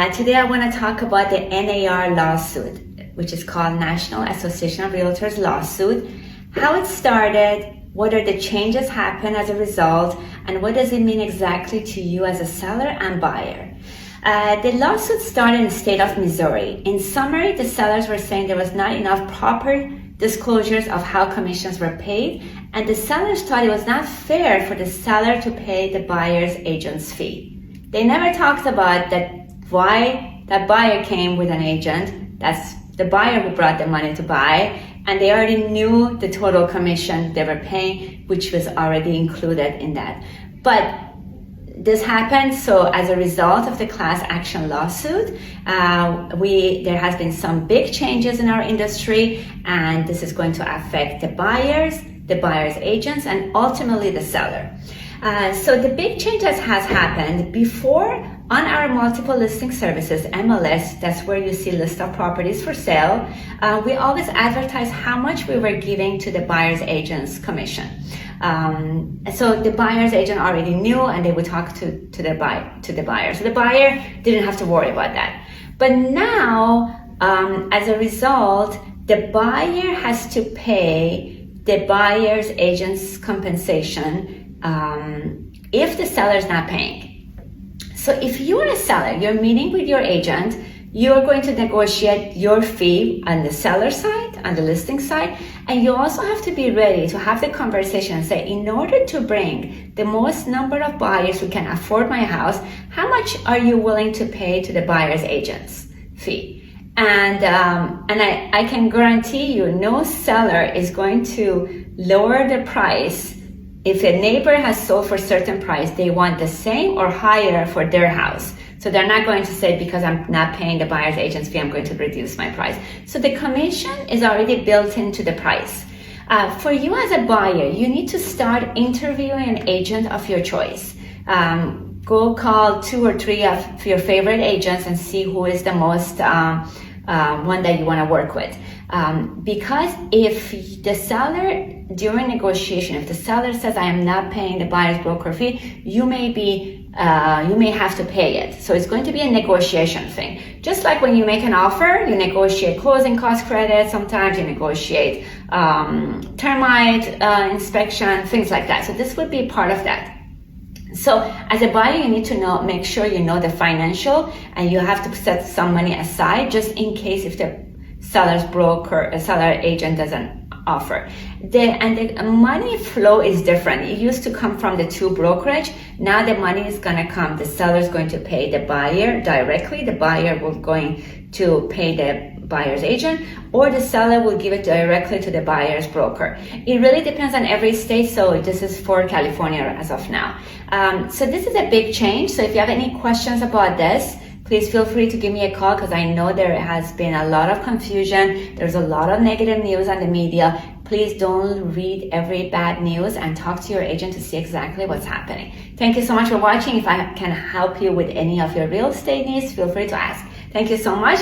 Today I want to talk about the NAR lawsuit, which is called National Association of Realtors lawsuit, how it started, what are the changes happen as a result, and what does it mean exactly to you as a seller and buyer. The lawsuit started in the state of Missouri. In summary, the sellers were saying there was not enough proper disclosures of how commissions were paid, and the sellers thought it was not fair for the seller to pay the buyer's agent's fee. They never talked about that why that buyer came with an agent. That's the buyer who brought the money to buy, and they already knew the total commission they were paying, which was already included in that. But this happened, so as a result of the class action lawsuit, there has been some big changes in our industry, and this is going to affect the buyer's agents, and ultimately the seller. So the big changes has happened. Before, on our multiple listing services, MLS, that's where you see list of properties for sale, we always advertise how much we were giving to the buyer's agent's commission. So the buyer's agent already knew, and they would talk to the buyer. So the buyer didn't have to worry about that. If now, as a result, the buyer has to pay the buyer's agent's compensation if the seller is not paying. So if you are a seller, you're meeting with your agent, you're going to negotiate your fee on the seller side, on the listing side, and you also have to be ready to have the conversation and say, in order to bring the most number of buyers who can afford my house, how much are you willing to pay to the buyer's agent's fee? And I can guarantee you, no seller is going to lower the price. If a neighbor has sold for a certain price, they want the same or higher for their house. So they're not going to say, because I'm not paying the buyer's agent's fee, I'm going to reduce my price. So the commission is already built into the price. For you as a buyer, you need to start interviewing an agent of your choice. Go call 2 or 3 of your favorite agents and see who is the most one that you want to work with. Because if the seller, during negotiation, if the seller says, I am not paying the buyer's broker fee, you may have to pay it. So it's going to be a negotiation thing. Just like when you make an offer, you negotiate closing cost credit, sometimes you negotiate termite inspection, things like that. So this would be part of that. So as a buyer, you need to make sure you know the financial, and you have to set some money aside just in case if the seller agent doesn't offer. The money flow is different. It used to come from the 2 brokerage. Now the money is going to come. The seller is going to pay the buyer directly. The buyer will going to pay the buyer's agent, or the seller will give it directly to the buyer's broker. It really depends on every state, so this is for California as of now. So this is a big change. So if you have any questions about this, please feel free to give me a call, because I know there has been a lot of confusion. There's a lot of negative news on the media. Please don't read every bad news, and talk to your agent to see exactly what's happening. Thank you so much for watching. If I can help you with any of your real estate needs, feel free to ask. Thank you so much.